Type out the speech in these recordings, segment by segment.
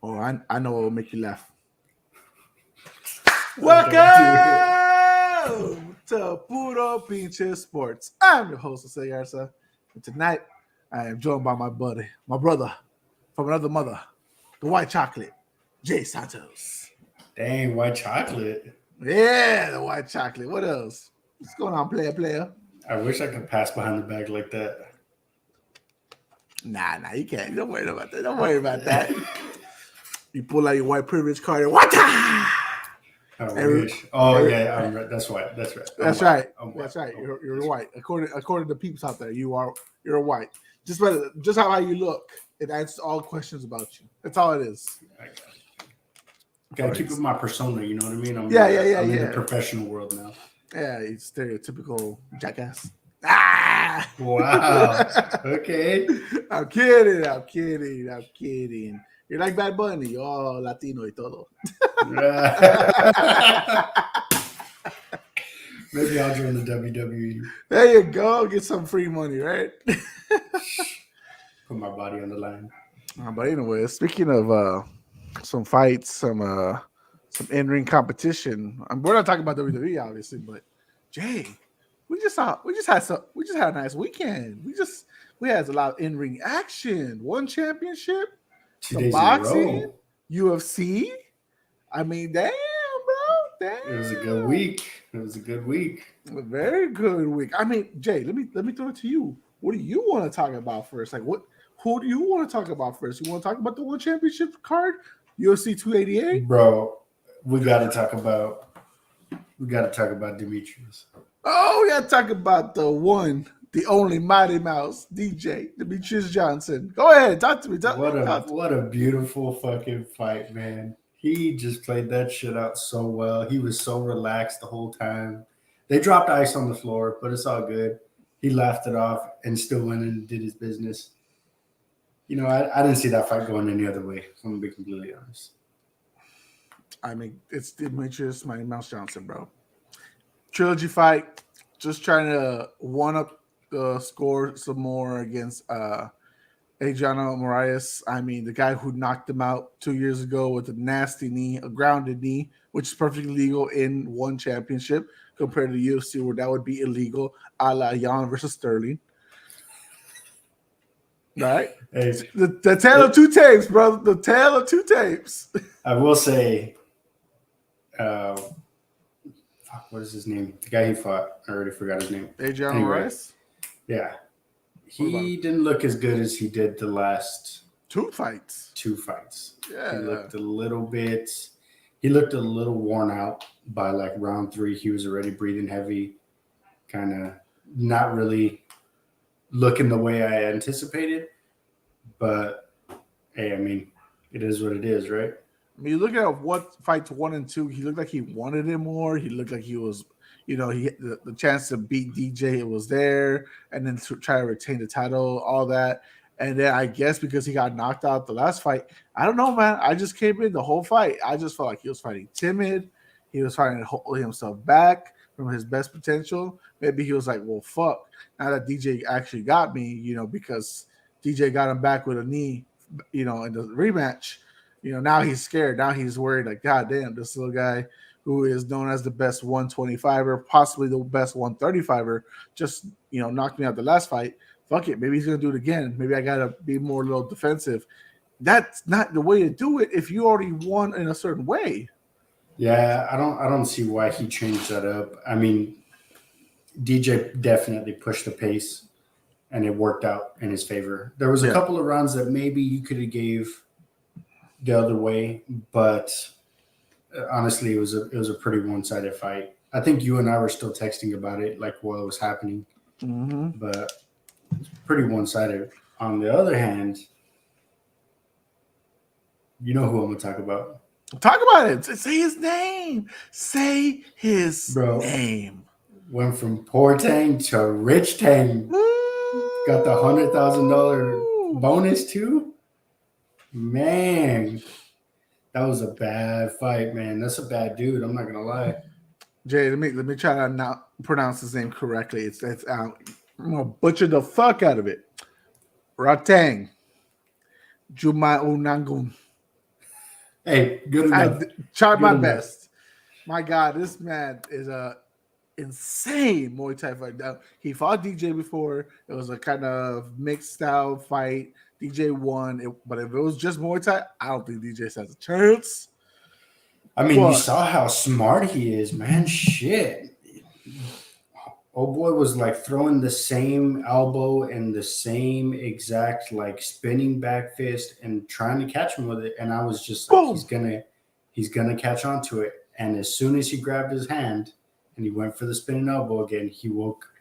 Oh, I know what will make you laugh. Welcome to Puro Pinche Sports. I'm your host, Jose Garza. And tonight, I am joined by my brother from another mother, the white chocolate, Jay Santos. Dang, white chocolate. Yeah, the white chocolate. What else? What's going on, player? I wish I could pass behind the back like that. Nah, you can't. Don't worry about that. You pull out your white privilege card and what? I wish. Yeah, I'm right. That's right. That's right. You're white. According to peeps out there, you're white. Just how you look, it answers all questions about you. That's all it is. Gotta keep it my persona. You know what I mean? I'm in the professional world now. Yeah, he's stereotypical jackass. Wow. Okay. I'm kidding. You're like Bad Bunny, you're all Latino y todo. Maybe I'll join the WWE. There you go. Get some free money, right? Put my body on the line. But anyway, speaking of some fights, some in-ring competition. We're not talking about WWE, obviously, but Jay, we just had a nice weekend. We had a lot of in-ring action. One championship, 2 days boxing, in a row. UFC. I mean, damn, bro, damn. It was a good week. A very good week. I mean, Jay, let me throw it to you. What do you want to talk about first? Like, who do you want to talk about first? You want to talk about the one championship card, UFC 288? Bro, we got to talk about Demetrius. Oh, we got to talk about the one, the only Mighty Mouse, DJ Demetrius Johnson. Go ahead, talk to me. What a beautiful fucking fight, man. He just played that shit out so well. He was so relaxed the whole time. They dropped ice on the floor, but it's all good. He laughed it off and still went and did his business. You know, I didn't see that fight going any other way, if I'm going to be completely honest. I mean, it's Demetrius Mighty Mouse Johnson, bro. Trilogy fight, just trying to one-up the score some more against Adriano Moraes. I mean, the guy who knocked him out 2 years ago with a nasty knee, a grounded knee, which is perfectly legal in one championship compared to the UFC where that would be illegal, a la Jan versus Sterling. Right? Hey, the tale of two tapes, brother. The tale of two tapes. I will say, what is his name? The guy he fought. I already forgot his name. Adriano Moraes? Yeah. He didn't look as good as he did the last two fights. Yeah. He looked a little worn out by like round 3. He was already breathing heavy, kind of not really looking the way I anticipated. But hey, I mean, it is what it is, right? I mean, you look at what fights 1 and 2, he looked like he wanted it more. He looked like he was, he the chance to beat DJ, it was there, and then to try to retain the title, all that. And then I guess because he got knocked out the last fight, I don't know, man. I just came in the whole fight. I just felt like he was fighting timid. He was trying to hold himself back from his best potential. Maybe he was like, well, fuck. Now that DJ actually got me, because DJ got him back with a knee, in the rematch. Now he's scared. Now he's worried, like, God damn, this little guy who is known as the best 125er, possibly the best 135er, just, knocked me out the last fight. Fuck it. Maybe he's going to do it again. Maybe I got to be more a little defensive. That's not the way to do it if you already won in a certain way. Yeah, I don't see why he changed that up. I mean, DJ definitely pushed the pace, and it worked out in his favor. There was a couple of rounds that maybe you could have gave the other way, but honestly, it was a pretty one-sided fight. I think you and I were still texting about it, like while it was happening, but it's pretty one-sided. On the other hand, you know who I'm gonna talk about. Talk about it. Say his name. Say his name. Went from poor Tang to rich Tang. Got the $100,000 bonus too. Man, that was a bad fight, man. That's a bad dude. I'm not gonna lie. Jay, let me try to not pronounce his name correctly. I'm gonna butcher the fuck out of it. Ratang. Juma Unangun. Hey, good I enough. tried my Good enough. best. My God, this man is a insane Muay Thai fight. Now, he fought DJ before. It was a kind of mixed style fight. DJ won, but if it was just Muay Thai, I don't think DJ has a chance. I mean, you But saw how smart he is, man. Shit. Oh boy was like throwing the same elbow and the same exact like spinning back fist and trying to catch him with it. And I was just like, boom. he's gonna catch on to it. And as soon as he grabbed his hand and he went for the spinning elbow again, he woke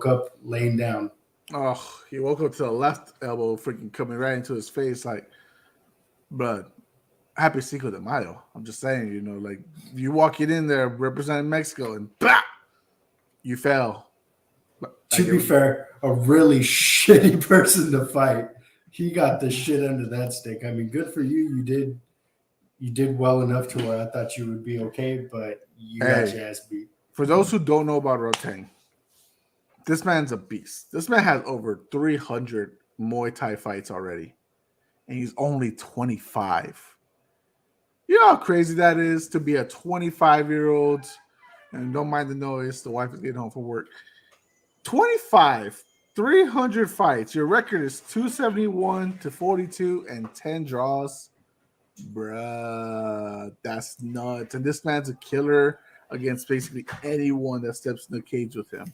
up laying down. Oh, he woke up to the left elbow freaking coming right into his face. Like, but happy Cinco de Mayo. I'm just saying, like you walking in there representing Mexico and bah, you fell. To be fair, a really shitty person to fight. He got the shit under that stick. I mean, good for you. You did well enough to where I thought you would be okay, but you got your ass beat. For those who don't know about Rotang, this man's a beast. This man has over 300 Muay Thai fights already, and he's only 25. You know how crazy that is to be a 25-year-old, and don't mind the noise. The wife is getting home from work. 25, 300 fights. Your record is 271 to 42 and 10 draws. Bruh, that's nuts. And this man's a killer against basically anyone that steps in the cage with him.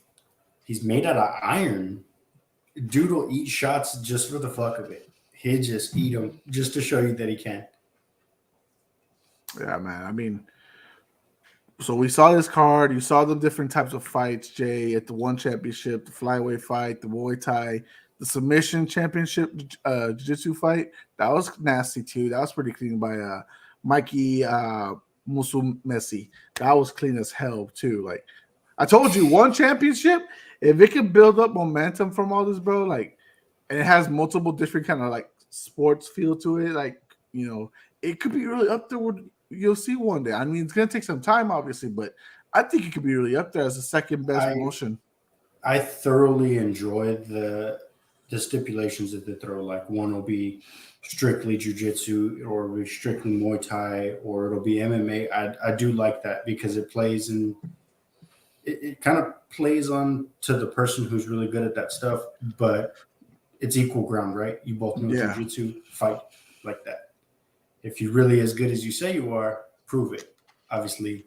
He's made out of iron. Dude will eat shots just for the fuck of it. He'll just eat them just to show you that he can. Yeah, man. I mean, so we saw this card. You saw the different types of fights, Jay, at the one championship, the flyweight fight, the Muay Thai, the submission championship jiu-jitsu fight. That was nasty too. That was pretty clean by Mikey Musumesi. That was clean as hell too. Like I told you, one championship, if it can build up momentum from all this, bro, like, and it has multiple different kind of like sports feel to it, like, it could be really up there with you'll see one day. I mean, it's gonna take some time, obviously, but I think it could be really up there as the second best promotion. I thoroughly enjoy the stipulations that they throw. Like one will be strictly jiu-jitsu, or it'll be strictly Muay Thai, or it'll be MMA. I do like that because it plays in. It kind of plays on to the person who's really good at that stuff, but it's equal ground, right? You both know jiu-jitsu, fight like that. If you're really as good as you say you are, prove it. Obviously,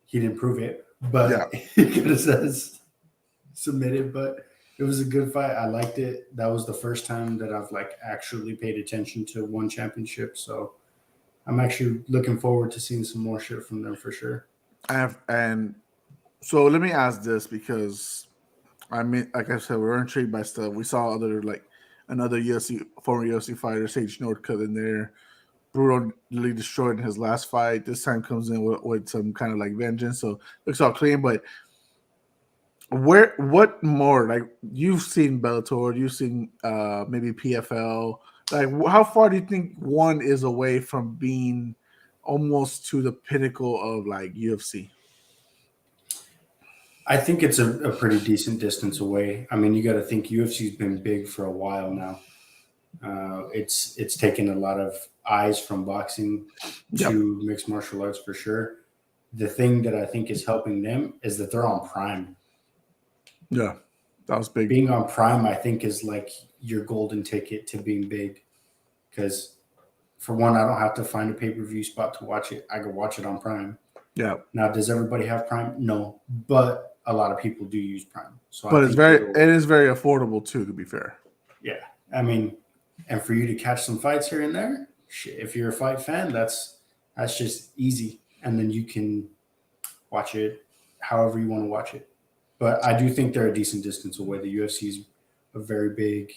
he didn't prove it, but he could have said submitted. But it was a good fight. I liked it. That was the first time that I've like actually paid attention to one championship. So I'm actually looking forward to seeing some more shit from them for sure. And so let me ask this, because I mean, like I said, we're intrigued by stuff. We saw another former UFC fighter, Sage Northcutt, in there. Brutally destroyed in his last fight. This time comes in with some kind of like vengeance. So looks all clean. But what more? Like, you've seen Bellator, you've seen maybe PFL. Like, how far do you think one is away from being almost to the pinnacle of like UFC? I think it's a pretty decent distance away. I mean, you got to think UFC's been big for a while now. It's taken a lot of eyes from boxing to mixed martial arts for sure. The thing that I think is helping them is that they're on Prime. Yeah, that was big. Being on Prime, I think, is like your golden ticket to being big. Because for one, I don't have to find a pay-per-view spot to watch it. I can watch it on Prime. Yeah. Now, does everybody have Prime? No, but a lot of people do use Prime. So, but it is very affordable too, to be fair. Yeah, I mean, and for you to catch some fights here and there, shit, if you're a fight fan, that's just easy, and then you can watch it however you want to watch it. But I do think they're a decent distance away. The UFC is a very big.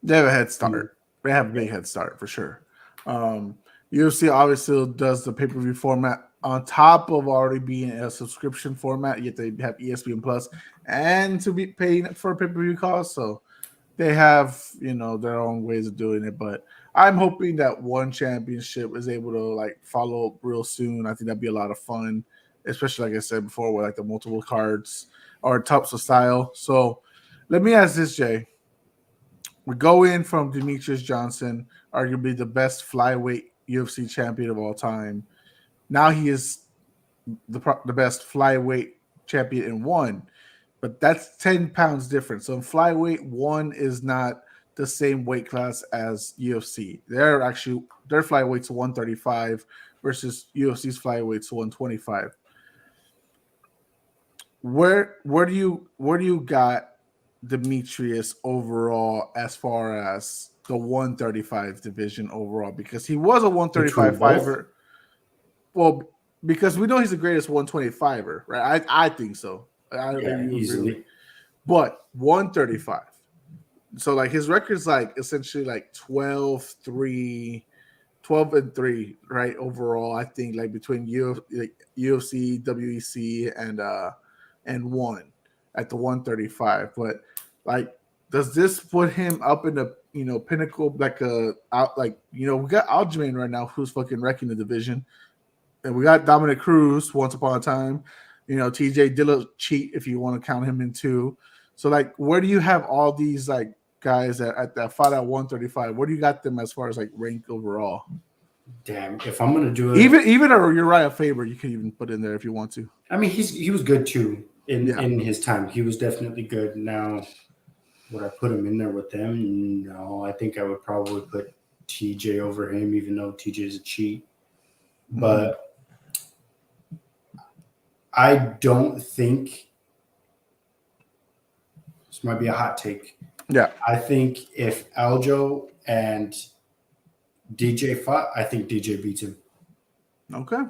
They have a head start. They have a big head start for sure. UFC obviously does the pay-per-view format on top of already being a subscription format. Yet they have ESPN Plus and to be paying for a pay-per-view cost. So they have, their own ways of doing it. But I'm hoping that one championship is able to like follow up real soon. I think that'd be a lot of fun, especially like I said before, with like the multiple cards or types of style. So let me ask this, Jay. We go in from Demetrius Johnson, arguably the best flyweight UFC champion of all time. Now he is the best flyweight champion in one, but that's 10 pounds different. So in flyweight, one is not the same weight class as UFC. Their flyweight's 135 versus UFC's flyweight's 125. Where do you got Demetrius overall as far as the 135 division overall? Because he was a 135 fighter. Well, because we know he's the greatest 125er, right? I think so. Easily. But 135. So like his record's like essentially like 12-3, 12-3, right? Overall, I think like between UFC, WEC, and one at the 135. But like, does this put him up in the pinnacle we got Aljamain right now who's fucking wrecking the division. And we got Dominic Cruz once upon a time. TJ Dilla cheat if you want to count him in too. So like, where do you have all these like guys at that fight at 135? Where do you got them as far as like rank overall? Damn, if I'm gonna do it, even a Uriah Faber, you can even put in there if you want to. I mean, he was good too in his time. He was definitely good. Now, would I put him in there with them? No, I think I would probably put TJ over him, even though TJ is a cheat. But I don't think this might be a hot take. Yeah. I think if Aljo and DJ fought, I think DJ beats him. Okay.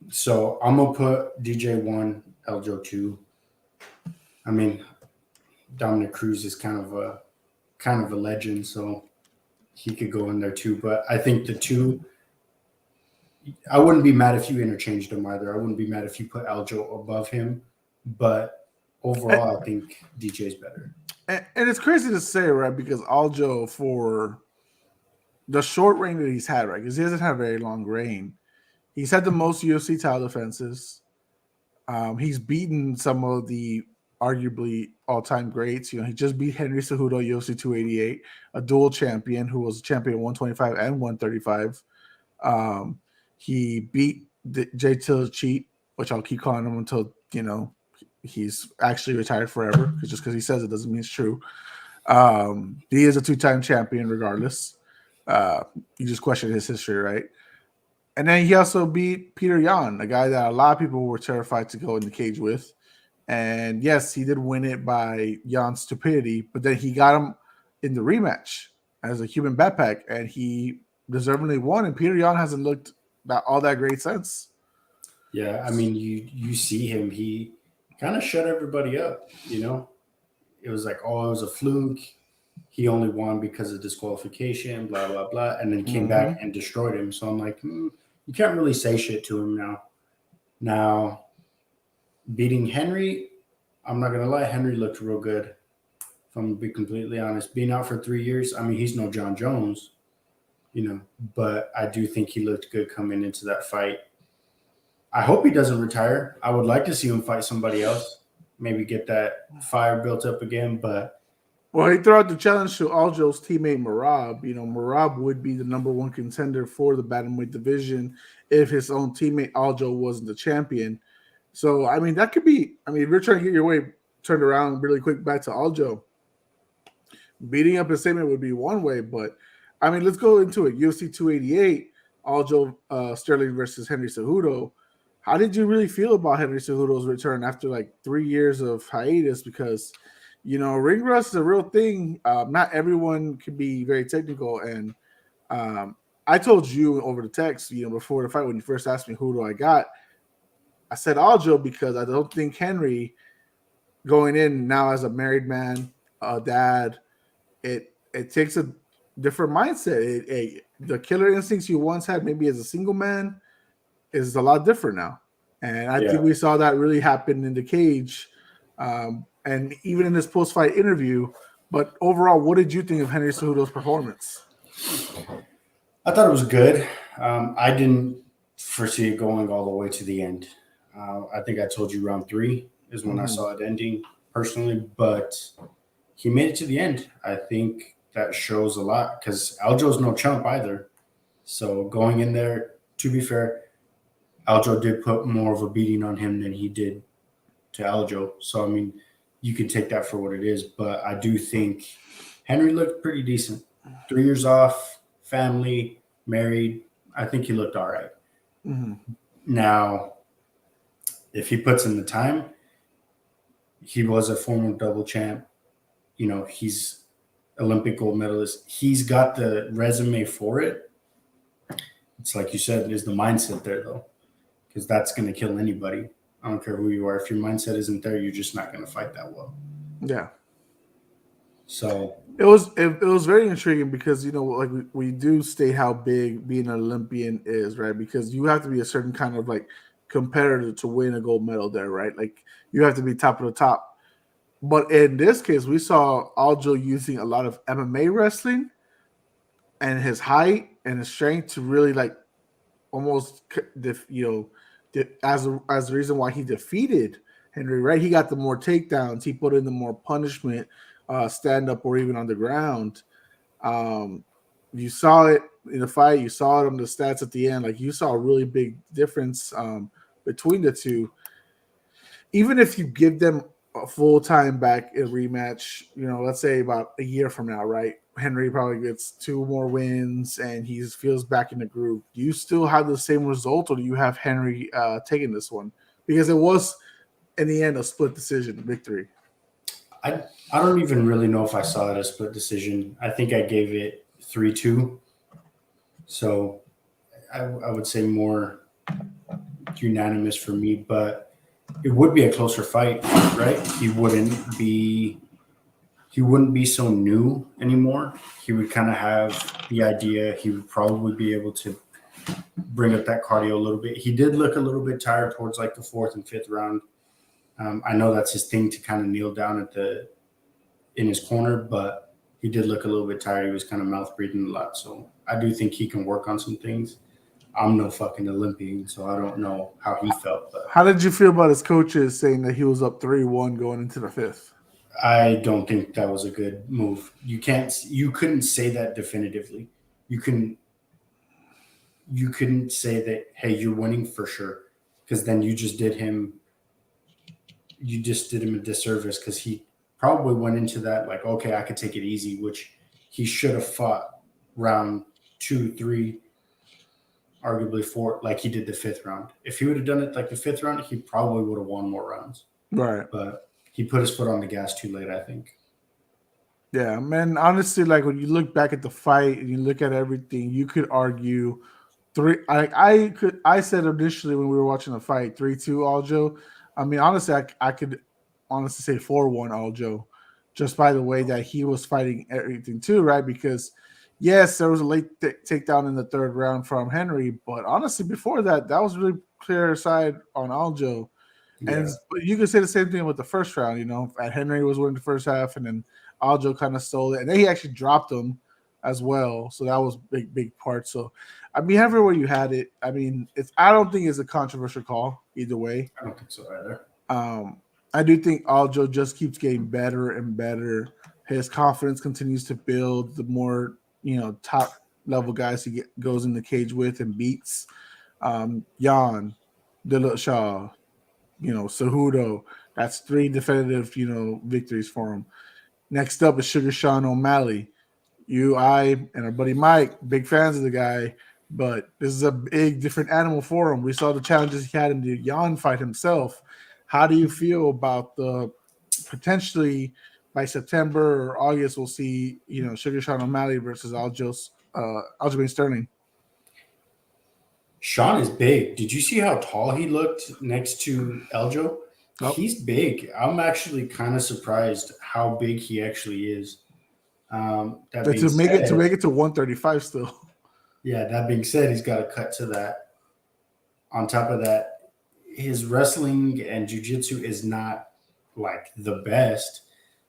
So I'm gonna put DJ 1, Aljo 2. I mean, Dominic Cruz is kind of a legend, so he could go in there too. But I think the two, I wouldn't be mad if you interchanged them either. I wouldn't be mad if you put Aljo above him. But overall, I think DJ's better. And it's crazy to say, right? Because Aljo, for the short reign that he's had, right? Because he hasn't had a very long reign. He's had the most UFC title defenses. He's beaten some of the arguably all-time greats. He just beat Henry Cejudo, UFC 288, a dual champion who was champion 125 and 135. He beat Jay Till Cheat, which I'll keep calling him until he's actually retired forever. Just because he says it doesn't mean it's true. He is a two-time champion, regardless. You just question his history, right? And then he also beat Peter Yan, a guy that a lot of people were terrified to go in the cage with. And yes, he did win it by Yan's stupidity, but then he got him in the rematch as a human backpack, and he deservedly won. And Peter Yan hasn't looked all that great since. Yeah, I mean, you see him, he kind of shut everybody up, It was like, oh, it was a fluke. He only won because of disqualification, blah, blah, blah. And then came back and destroyed him. So I'm like, you can't really say shit to him now. Now, beating Henry, I'm not going to lie, Henry looked real good, if I'm going to be completely honest. Being out for 3 years, I mean, he's no John Jones, but I do think he looked good coming into that fight. I hope he doesn't retire. I would like to see him fight somebody else, maybe get that fire built up again, but well, he threw out the challenge to Aljo's teammate Merab. Merab would be the number one contender for the bantamweight division if his own teammate Aljo wasn't the champion. So, I mean, that could be. I mean, if you're trying to get your way turned around really quick back to Aljo, beating up his teammate would be one way. But I mean, let's go into it. UFC 288, Aljo Sterling versus Henry Cejudo. How did you really feel about Henry Cejudo's return after like 3 years of hiatus? Because ring rust is a real thing. Not everyone can be very technical. And I told you over the text, before the fight, when you first asked me who do I got, I said Aljo because I don't think Henry going in now as a married man, a dad, it takes a different mindset. The killer instincts you once had maybe as a single man is a lot different now. And I think we saw that really happen in the cage. And even in this post-fight interview. But overall, what did you think of Henry Cejudo's performance? I thought it was good. I didn't foresee it going all the way to the end. I think I told you round 3 is when I saw it ending personally. But he made it to the end. I think that shows a lot because Aljo's no chump either. So going in there, to be fair, Aljo did put more of a beating on him than he did to Aljo. So, I mean, you can take that for what it is. But I do think Henry looked pretty decent. 3 years off, family, married. I think he looked all right. Mm-hmm. Now, if he puts in the time, he was a former double champ. You know, he's Olympic gold medalist. He's got the resume for it. It's like you said, there's the mindset there, though, because that's going to kill anybody. I don't care who you are. If your mindset isn't there, you're just not going to fight that well. Yeah. So it was very intriguing because, you know, like we do state how big being an Olympian is, right? Because you have to be a certain kind of like competitor to win a gold medal there, right? Like you have to be top of the top. But in this case, we saw Aljo using a lot of MMA wrestling and his height and his strength to really like almost, you know, as the reason why he defeated Henry, right? He got the more takedowns. He put in the more punishment, stand up or even on the ground. You saw it in the fight. You saw it on the stats at the end. Like you saw a really big difference between the two. Even if you give them a full time back in rematch, you know, let's say about a year from now, right? Henry probably gets 2 more wins and he feels back in the groove. Do you still have the same result, or do you have Henry taking this one? Because it was, in the end, a split decision victory. I don't even really know if I saw it as a split decision. I think I gave it 3-2. So I would say more unanimous for me, but it would be a closer fight, right? He wouldn't be so new anymore. He would kind of have the idea. He would probably be able to bring up that cardio a little bit. He did look a little bit tired towards like the 4th and 5th round. I know that's his thing to kind of kneel down in his corner, but he did look a little bit tired. He was kind of mouth breathing a lot. So I do think he can work on some things. I'm no fucking Olympian, so I don't know how he felt. But how did you feel about his coaches saying that he was up 3-1 going into the 5th? I don't think that was a good move. You couldn't say that definitively. You couldn't say that, hey, you're winning for sure, because then you just did him a disservice, because he probably went into that like, okay, I could take it easy, which he should have fought round 2, 3, arguably 4, like he did the 5th round. If he would have done it like the 5th round, he probably would have won more rounds. Right. But he put his foot on the gas too late, I think. Yeah, man. Honestly, like when you look back at the fight and you look at everything, you could argue I said initially when we were watching the fight 3-2 Aljo. I mean, honestly, I could honestly say 4-1 Aljo, just by the way that he was fighting everything too, right? Because yes, there was a late takedown in the 3rd round from Henry, but honestly, before that was really clear side on Aljo. And but you could say the same thing with the 1st round. You know, Henry was winning the first half, and then Aljo kind of stole it, and then he actually dropped him as well. So that was big part. So I mean, everywhere you had it. I mean, I don't think it's a controversial call either way. I don't think so either. I do think Aljo just keeps getting better and better. His confidence continues to build. The more, you know, top level guys he goes in the cage with and beats. Jan, Dillashaw, you know, Cejudo. That's 3 definitive, you know, victories for him. Next up is Sugar Sean O'Malley. I, and our buddy Mike, big fans of the guy, but this is a big different animal for him. We saw the challenges he had in the Jan fight himself. How do you feel about the potentially by September or August we'll see, you know, Sugar Sean O'Malley versus Aljamain Sterling? Sean is big. Did you see how tall he looked next to Aljo? Nope. He's big. I'm actually kind of surprised how big he actually is. To make it to 135 still. Yeah, that being said, he's got to cut to that. On top of that, his wrestling and jiu-jitsu is not like the best.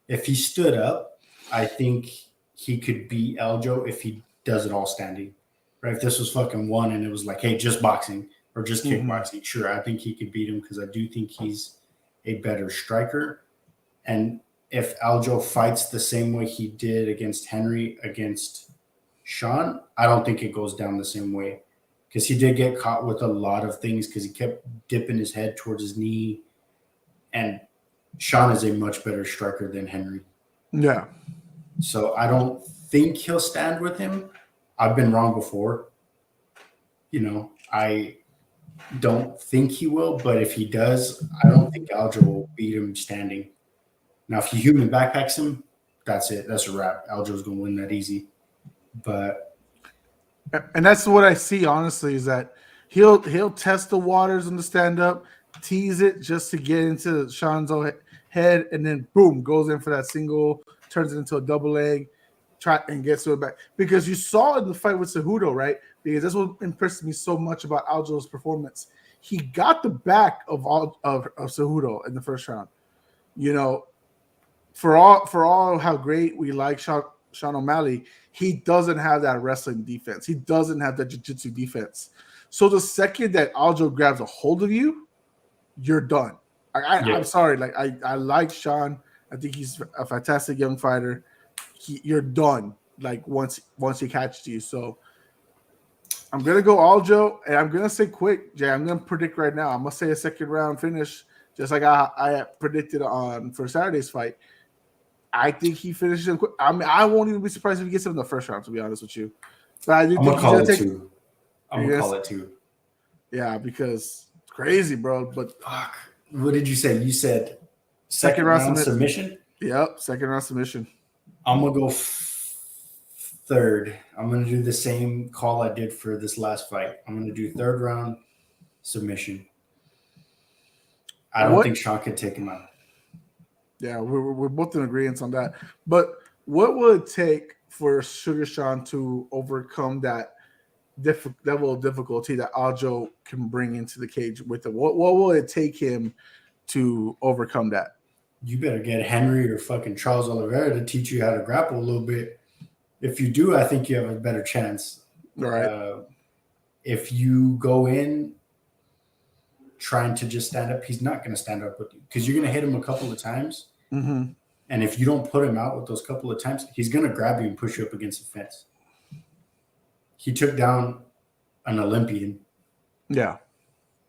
If he stood up, I think he could beat Aljo if he does it all standing. Right? If this was fucking one and it was like, hey, just boxing or just kickboxing, sure, I think he could beat him because I do think he's a better striker. And if Aljo fights the same way he did against Henry against Sean, I don't think it goes down the same way because he did get caught with a lot of things because he kept dipping his head towards his knee, and Sean is a much better striker than Henry. Yeah. So I don't think he'll stand with him. I've been wrong before. I don't think he will, but if he does, I don't think Aljo will beat him standing. Now, if he human backpacks him, that's it. That's a wrap. Aljo's going to win that easy. And that's what I see, honestly, is that he'll test the waters in the stand-up, tease it just to get into Sean's head, and then boom, goes in for that single, turns it into a double leg, and gets to it back. Because you saw in the fight with Cejudo, right? Because that's what impressed me so much about Aljo's performance. He got the back of Cejudo in the first round. For all how great we like Sean O'Malley, he doesn't have that wrestling defense. He doesn't have that jiu-jitsu defense. So the second that Aljo grabs a hold of you, you're done. I'm sorry. Like I like Sean. I think he's a fantastic young fighter. You're done. Like once he catches you. So I'm gonna go Aljo, and I'm gonna say quick, Jay. I'm gonna predict right now. I'm gonna say a second round finish, just like I predicted for Saturday's fight. I think he finishes him quick. I mean, I won't even be surprised if he gets him in the first round, to be honest with you. But I do think I'm going to call it two. Yeah, because it's crazy, bro. But fuck. What did you say? You said second round submission? Yep, second round submission. I'm going to go third. I'm going to do the same call I did for this last fight. I'm going to do third round submission. I don't think Sean could take him out. Yeah, we're both in agreement on that. But what will it take for Sugar Sean to overcome that level of difficulty that Aljo can bring into the cage with him? What will it take him to overcome that? You better get Henry or fucking Charles Oliveira to teach you how to grapple a little bit. If you do, I think you have a better chance. All right. If you go in trying to just stand up, he's not going to stand up with you because you're going to hit him a couple of times. Mm-hmm. And if you don't put him out with those couple of times, he's going to grab you and push you up against the fence. He took down an Olympian. Yeah.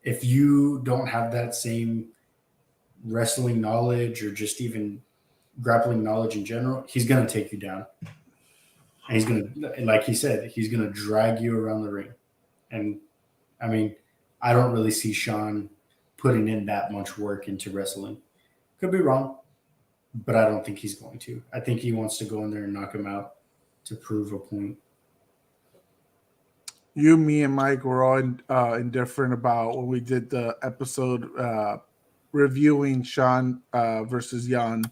If you don't have that same wrestling knowledge or just even grappling knowledge in general, he's going to take you down. And he's going to, like he said, he's going to drag you around the ring. And I mean, I don't really see Sean putting in that much work into wrestling. Could be wrong, but I don't think he's going to. I think he wants to go in there and knock him out to prove a point. You, me, and Mike were all indifferent about when we did the episode reviewing Sean versus Jan.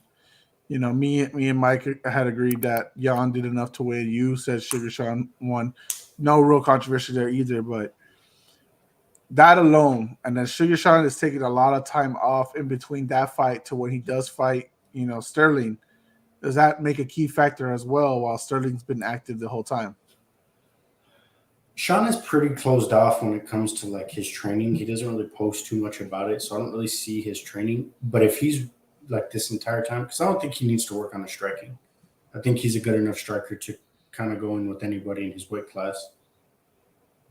Me and Mike had agreed that Jan did enough to win. You said Sugar Sean won. No real controversy there either, but that alone, and then Sugar Sean is taking a lot of time off in between that fight to when he does fight, Sterling. Does that make a key factor as well while Sterling's been active the whole time? Sean is pretty closed off when it comes to like his training. He doesn't really post too much about it, so I don't really see his training. But if he's like this entire time, because I don't think he needs to work on the striking. I think he's a good enough striker to kind of go in with anybody in his weight class.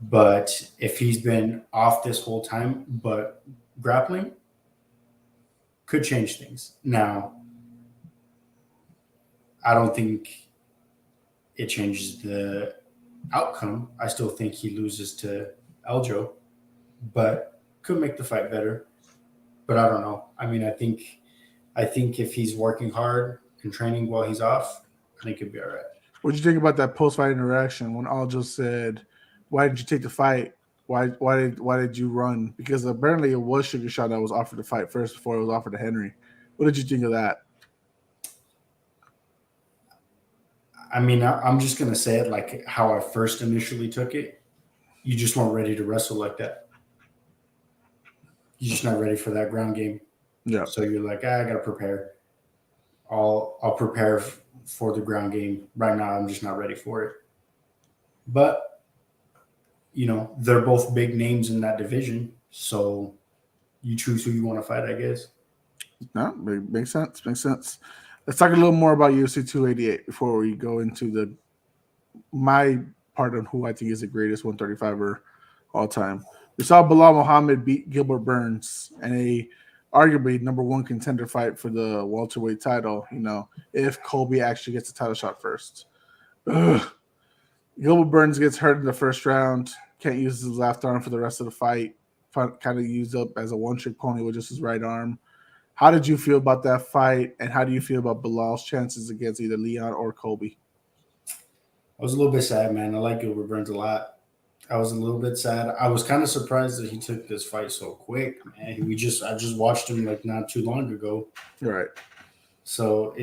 But if he's been off this whole time, but grappling could change things. Now, I don't think it changes the outcome. I still think he loses to Aljo, but could make the fight better. But I don't know. I mean, I think if he's working hard and training while he's off, I think he'd be all right. What did you think about that post-fight interaction when Aljo said, "Why did you take the fight? Why did you run?" Because apparently it was Sugar Sean that was offered the fight first before it was offered to Henry. What did you think of that? I mean, I'm just going to say it like how I first initially took it. You just weren't ready to wrestle like that. You're just not ready for that ground game. Yeah. So you're like, I got to prepare. I'll prepare for the ground game. Right now, I'm just not ready for it. But, they're both big names in that division. So you choose who you want to fight, I guess. No, makes sense. Makes sense. Let's talk a little more about UFC 288 before we go into my part on who I think is the greatest 135er all time. We saw Bilal Muhammad beat Gilbert Burns in a arguably number one contender fight for the welterweight title. If Colby actually gets the title shot first. Ugh. Gilbert Burns gets hurt in the first round. Can't use his left arm for the rest of the fight. Kind of used up as a one-trick pony with just his right arm. How did you feel about that fight, and how do you feel about Bilal's chances against either Leon or Colby? I was a little bit sad, man. I like Gilbert Burns a lot. I was a little bit sad. I was kind of surprised that he took this fight so quick, man. I just watched him like not too long ago. Right. So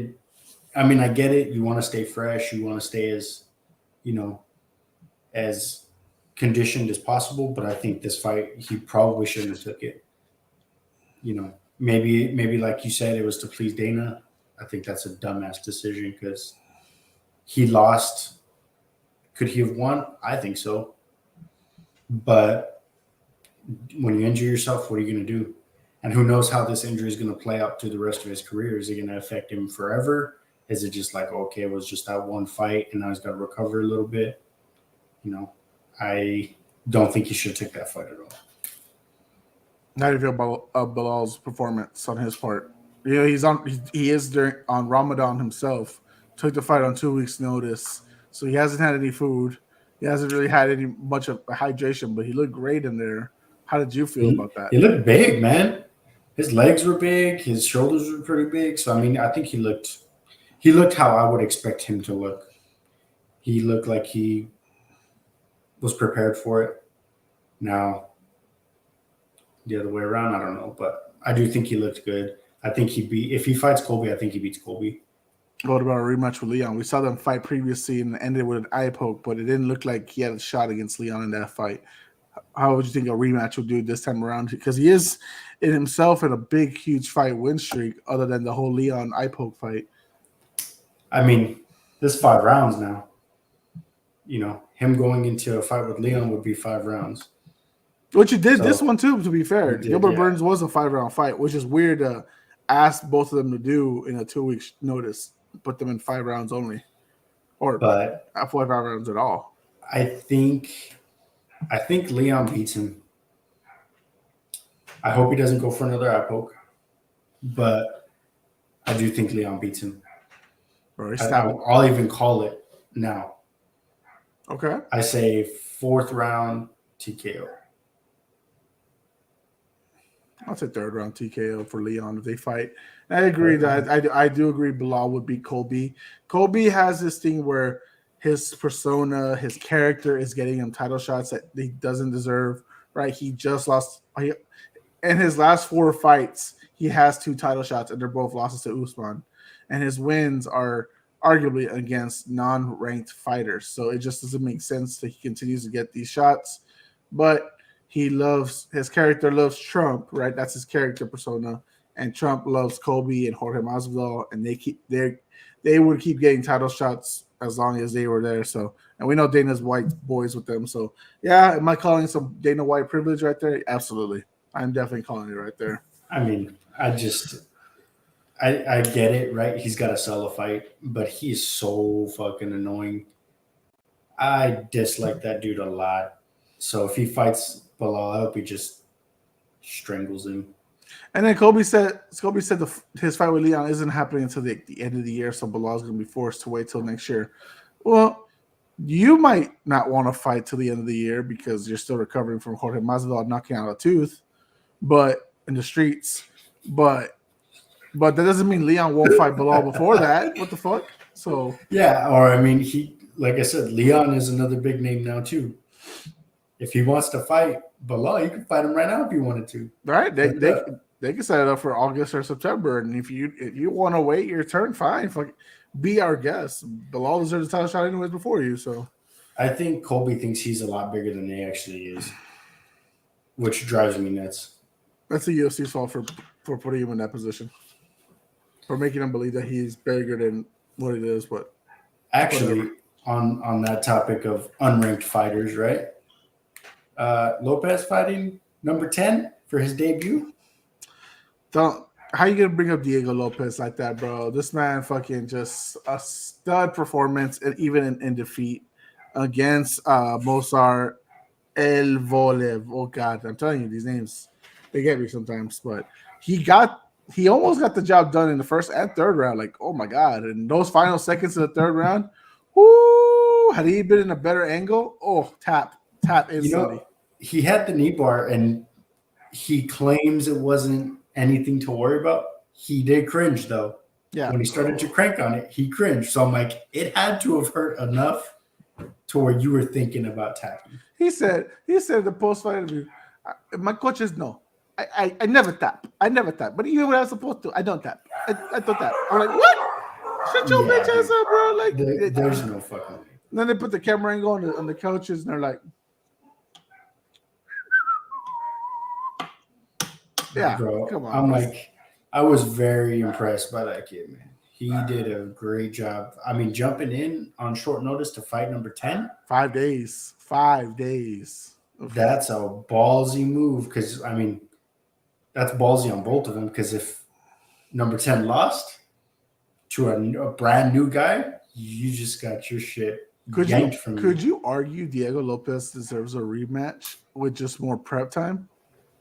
I get it. You want to stay fresh. You want to stay as conditioned as possible. But I think this fight, he probably shouldn't have took it. Maybe like you said, it was to please Dana. I think that's a dumbass decision because he lost. Could he have won? I think so. But when you injure yourself, what are you going to do? And who knows how this injury is going to play out through the rest of his career? Is it going to affect him forever? Is it just like, okay, it was just that one fight and now he's got to recover a little bit? I don't think he should take that fight at all. How do you feel about Bilal's performance on his part? He is on Ramadan himself. Took the fight on 2 weeks' notice, so he hasn't had any food. He hasn't really had much of a hydration, but he looked great in there. How did you feel about that? He looked big, man. His legs were big. His shoulders were pretty big. So, I think he looked how I would expect him to look. He looked like he was prepared for it. Now, the other way around, I don't know. But I do think he looked good. I think if he fights Colby, I think he beats Colby. What about a rematch with Leon? We saw them fight previously and ended with an eye poke, but it didn't look like he had a shot against Leon in that fight. How would you think a rematch would do this time around? Because he is in himself in a big, huge fight win streak, other than the whole Leon eye poke fight. There's 5 rounds now. Him going into a fight with Leon would be 5 rounds. Which he did this one too, to be fair. Gilbert Burns was a 5-round fight, which is weird to ask both of them to do in a 2 weeks notice. Put them in 5 rounds only, but not 5 rounds at all. I think Leon beats him. I hope he doesn't go for another eye poke, but I do think Leon beats him. I'll even call it now. Okay. I say 4th round TKO. I'll say 3rd round TKO for Leon if they fight. I agree that I do agree Bilal would beat Colby. Colby has this thing where his persona, his character is getting him title shots that he doesn't deserve, right? He just lost in his last 4 fights, he has 2 title shots and they're both losses to Usman. And his wins are arguably against non-ranked fighters. So it just doesn't make sense that he continues to get these shots. But his character loves Trump, right? That's his character persona. And Trump loves Colby and Jorge Masvidal, and they would keep getting title shots as long as they were there. So, and we know Dana's white boys with them. So, yeah, am I calling some Dana White privilege right there? Absolutely, I'm definitely calling it right there. I get it, right? He's got to sell a fight, but he's so fucking annoying. I dislike that dude a lot. So if he fights Bilal, I hope he just strangles him. And then Colby said his fight with Leon isn't happening until the end of the year, so Bilal's going to be forced to wait till next year. Well, you might not want to fight till the end of the year because you're still recovering from Jorge Masvidal knocking out a tooth, but in the streets. But that doesn't mean Leon won't fight Bilal before that. What the fuck? So yeah, or he, like I said, Leon is another big name now too. If he wants to fight Bilal, you can fight him right now if you wanted to. Right? They can set it up for August or September, and if you want to wait your turn, fine. Be our guest. Bilal deserves a title shot anyways before you. So I think Colby thinks he's a lot bigger than he actually is, which drives me nuts. That's the UFC's fault for putting him in that position, for making him believe that he's bigger than what it is. But actually, on that topic of unranked fighters, right? Lopez fighting number 10 for his debut. How you gonna bring up Diego Lopez like that, bro? This man fucking just a stud performance, and even in defeat against Mozart El Volev. Oh God, I'm telling you, these names they get me sometimes. But he almost got the job done in the first and third round. Like, oh my God. And those final seconds of the third round, whoo, had he been in a better angle, oh, tap instantly. He had the knee bar and he claims it wasn't anything to worry about. He did cringe though. Yeah. When he started to crank on it, he cringed. So I'm like, it had to have hurt enough to where you were thinking about tapping. He said the post fight interview, my coaches know. I never tap. But even when I was supposed to, I don't tap. I don't tap. I'm like, what? Shut your bitch ass up, bro. Like, there's no fucking way. Then they put the camera angle on the coaches, and they're like, yeah, bro, come on. I'm like, I was very impressed by that kid, man. He did a great job. I mean, jumping in on short notice to fight number 10. 5 days. 5 days. Okay. That's a ballsy move because, I mean, that's ballsy on both of them because if number 10 lost to a brand new guy, you just got your shit yanked from you. Could you argue Diego Lopez deserves a rematch with just more prep time?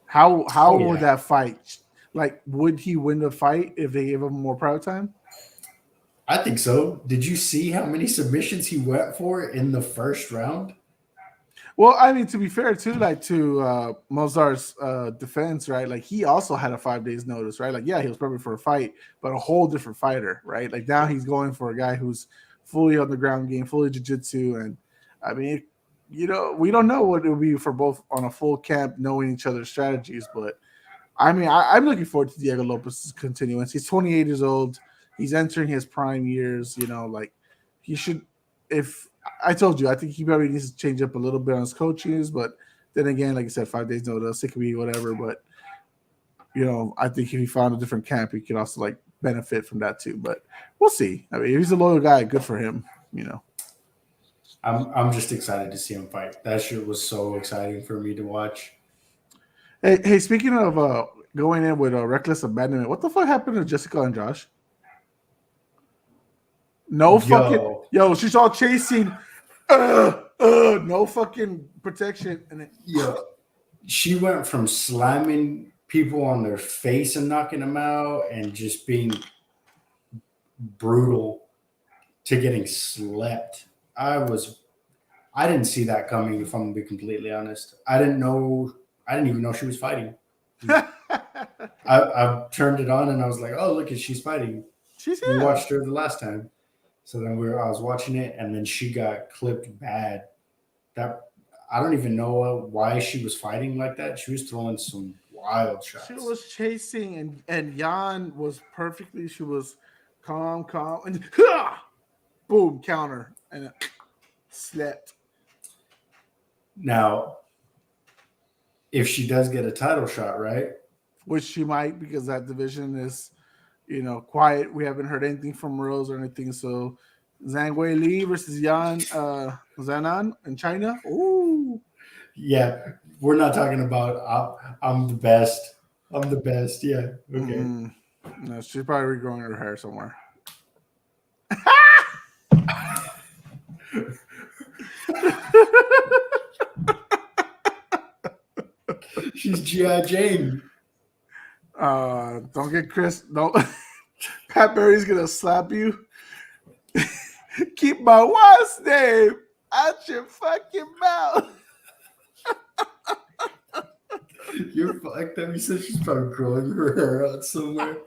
How would that fight? Like, would he win the fight if they gave him more prep time? I think so. Did you see how many submissions he went for in the first round? Well, I mean, to be fair, too, like to Mozart's defense, right? Like he also had a 5 days notice, right? Like, yeah, he was prepping for a fight, but a whole different fighter, right? Like now he's going for a guy who's fully on the ground game, fully jiu-jitsu. And I mean, we don't know what it will be for both on a full camp, knowing each other's strategies. But I mean, I'm looking forward to Diego Lopez's continuance. He's 28 years old. He's entering his prime years, like he should, if I told you, I think he probably needs to change up a little bit on his coachings, but then again, like I said, 5 days notice, it could be whatever, but I think if he found a different camp, he could also like benefit from that too, but we'll see. I mean, if he's a loyal guy, good for him, I'm just excited to see him fight. That shit was so exciting for me to watch. Hey, speaking of going in with a reckless abandonment, what the fuck happened to Jessica and Josh? No fucking she's all chasing, no fucking protection, and then she went from slamming people on their face and knocking them out, and just being brutal to getting slept. I didn't see that coming. If I'm gonna be completely honest, I didn't even know she was fighting. I turned it on and I was like, oh look, she's fighting. We watched her the last time. So then I was watching it, and then she got clipped bad. That I don't even know why she was fighting like that. She was throwing some wild shots. She was chasing, and Jan was perfectly. She was calm, and boom, counter, and slept. Now, if she does get a title shot, right? Which she might, because that division is, quiet. We haven't heard anything from Rose or anything. So Zhang Weili versus Yan Zanan in China. Ooh. Yeah, we're not talking about I'm the best. I'm the best. Yeah. Okay. No, she's probably regrowing her hair somewhere. She's G.I. Jane. Don't get Chris. Don't. Pat Barry's gonna slap you. Keep my wife's name out your fucking mouth. You're fucked up. You said she's probably growing her hair out somewhere.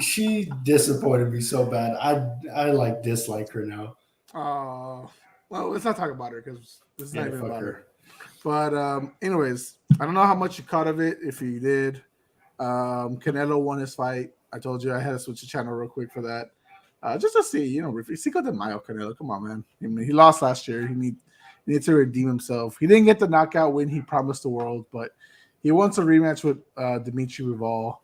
She disappointed me so bad. I like dislike her now. Oh, well, let's not talk about her because this is not even about her. But anyways, I don't know how much you caught of it. If you did, Canelo won his fight. I told you I had to switch the channel real quick for that. Just to see, Cinco de Mayo, Canelo. Come on, man. I mean, he lost last year. He needs to redeem himself. He didn't get the knockout win he promised the world, but he wants a rematch with Dimitri Bivol.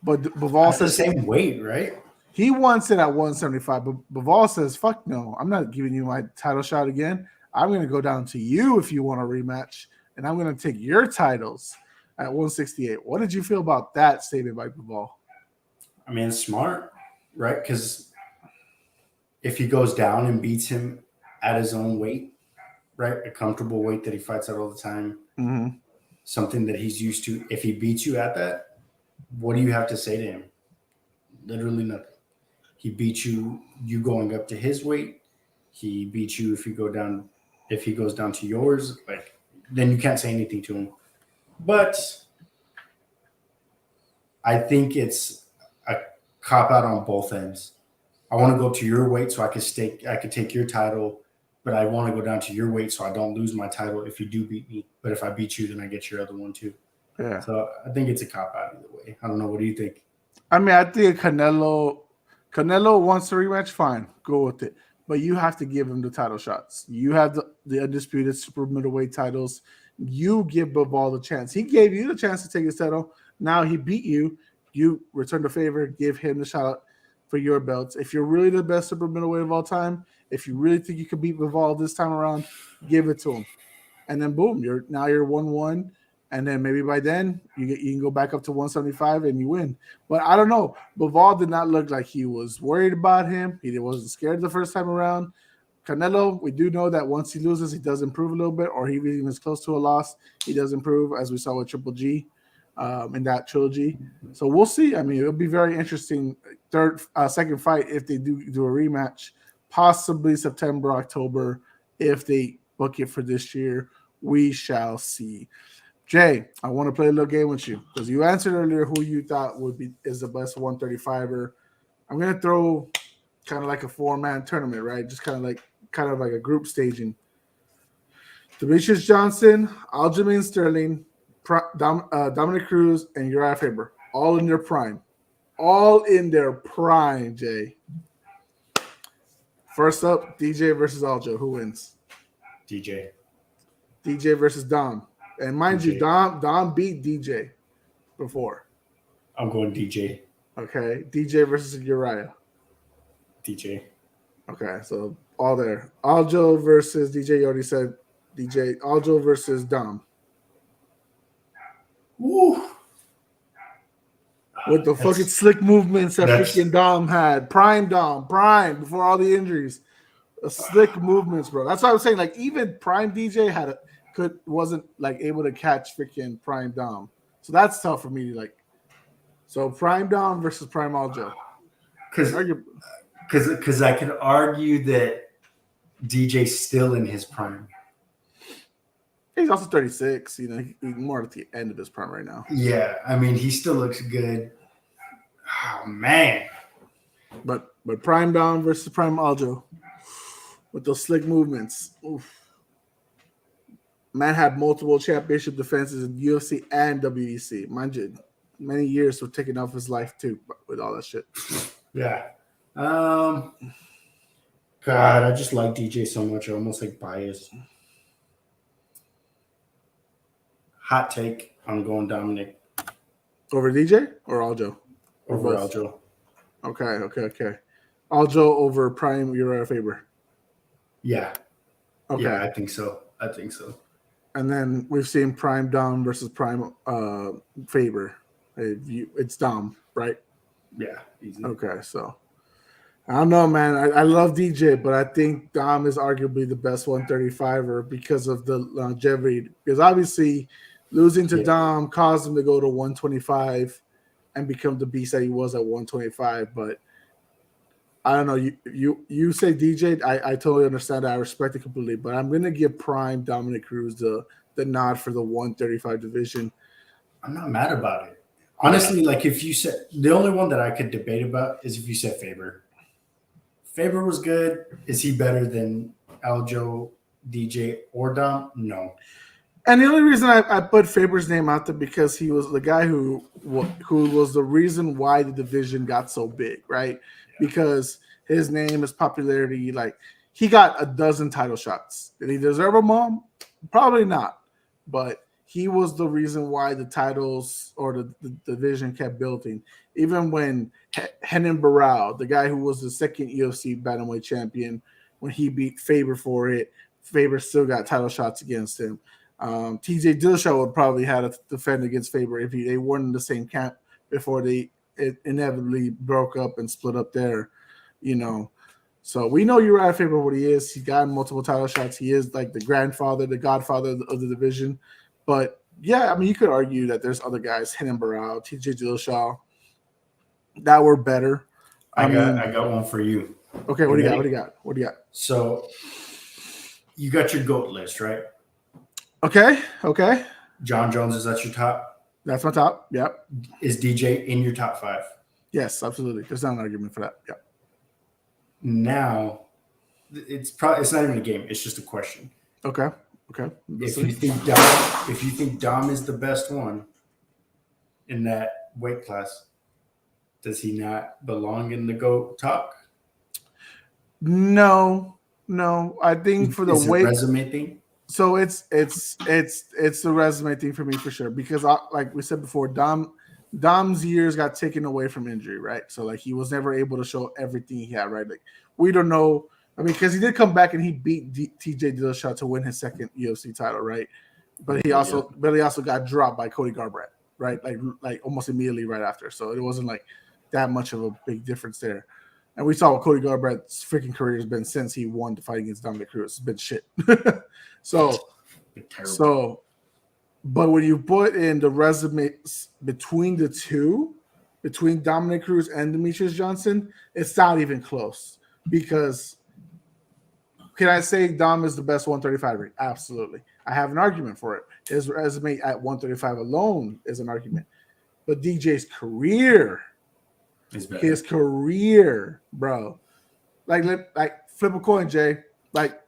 But Bivol says the same weight, right? He wants it at 175, but Bivol says, fuck no, I'm not giving you my title shot again. I'm going to go down to you if you want a rematch, and I'm going to take your titles at 168. What did you feel about that statement by Bivol? I mean, it's smart, right? Because if he goes down and beats him at his own weight, right, a comfortable weight that he fights at all the time, something that he's used to, if he beats you at that, what do you have to say to him? Literally nothing. He beats you going up to his weight. He beats you if he goes down to yours, like then you can't say anything to him. But I think it's a cop out on both ends. I want to go to your weight so I could take your title, but I want to go down to your weight so I don't lose my title if you do beat me. But if I beat you, then I get your other one too. Yeah. So I think it's a cop out either way. I don't know. What do you think? I mean, I think Canelo wants to rematch, fine, go with it. But you have to give him the title shots. You have the undisputed super middleweight titles. You give Bivol the chance. He gave you the chance to take his title. Now he beat you. You return the favor, give him the shot for your belts. If you're really the best super middleweight of all time, if you really think you can beat Bivol this time around, give it to him. And then boom, you're 1-1. And then maybe by then you can go back up to 175 and you win. But I don't know. Bivol did not look like he was worried about him. He wasn't scared the first time around. Canelo, we do know that once he loses, he does improve a little bit, or he even is close to a loss. He does improve, as we saw with Triple G in that trilogy. So we'll see. I mean, it'll be very interesting. Second fight if they do a rematch, possibly September, October, if they book it for this year. We shall see. Jay, I want to play a little game with you because you answered earlier who you thought is the best 135er. I'm gonna throw kind of like a 4-man tournament, right? Just kind of like a group staging. Demetrius Johnson, Aljamain Sterling, Dominic Cruz, and Uriah Faber, all in their prime. All in their prime, Jay. First up, DJ versus Aljo. Who wins? DJ. DJ versus Dom. And mind DJ. you, Dom beat DJ before. I'm going DJ. Okay. DJ versus Uriah. DJ. Okay. So all there. Aljo versus DJ. You already said DJ. Aljo versus Dom. Woo. With the fucking slick movements that freaking Dom had. Prime before all the injuries. The slick movements, bro. That's what I was saying. Like, even Prime DJ wasn't like able to catch freaking Prime Dom. So that's tough for me to like. So Prime Dom versus Prime Aljo. Because I could argue that DJ's still in his prime. He's also 36. You know, he's more at the end of his prime right now. Yeah, I mean, he still looks good. Oh man. But Prime Dom versus Prime Aljo with those slick movements. Oof. Man had multiple championship defenses in UFC and WEC. Mind you, many years for taking off his life too with all that shit. Yeah. God, I just like DJ so much. I almost like biased. Hot take. I'm going Dominic. Over DJ or Aljo? Over Aljo. Okay. Aljo over Prime Uriah Faber. Yeah. Okay. Yeah, I think so. And then we've seen Prime Dom versus Prime Faber. It's Dom, right? Yeah. Easy. Okay, so I don't know, man. I love DJ, but I think Dom is arguably the best 135er because of the longevity. Because obviously, losing to Dom caused him to go to 125 and become the beast that he was at 125. But I don't know. You say DJ, I totally understand that. I respect it completely. But I'm gonna give Prime Dominic Cruz the nod for the 135 division. I'm not mad about it. Honestly, like if you said the only one that I could debate about is if you said Faber. Faber was good. Is he better than Aljo, DJ, or Dom? No. And the only reason I put Faber's name out there because he was the guy who was the reason why the division got so big, right? Yeah. Because his name, his popularity, like he got a dozen title shots. Did he deserve them all? Probably not. But he was the reason why the titles or the division kept building. Even when Renan Barao, the guy who was the second UFC bantamweight champion, when he beat Faber for it, Faber still got title shots against him. TJ Dillashaw would probably had to defend against Faber if they weren't in the same camp before they it inevitably broke up and split up there, So we know Uriah Faber what he is. He's gotten multiple title shots. He is like the grandfather, the godfather of the division. But yeah, I mean, you could argue that there's other guys, Renan Barao, TJ Dillashaw, that were better. I got one for you. Okay, what do you got? What do you got? So you got your GOAT list, right? Okay. John Jones, is that your top? That's my top. Yep. Is DJ in your top 5? Yes, absolutely. There's not an argument for that. Yep. Now, it's not even a game. It's just a question. Okay. If you think Dom is the best one in that weight class, does he not belong in the GOAT talk? No. I think for the weight resume thing. So it's the resume thing for me for sure because like we said before, Dom's years got taken away from injury, right? So like he was never able to show everything he had, right? Like we don't know. I mean, because he did come back and he beat TJ Dillashaw to win his second UFC title, right? But he also got dropped by Cody Garbrandt, right? Like almost immediately right after. So it wasn't like that much of a big difference there. And we saw what Cody Garbrandt's freaking career has been since he won the fight against Dominic Cruz. It's been shit. But when you put in the resumes between the two, between Dominic Cruz and Demetrius Johnson, it's not even close. Because can I say Dom is the best 135er? Absolutely. I have an argument for it. His resume at 135 alone is an argument. But DJ's career, bro. Like flip a coin, Jay.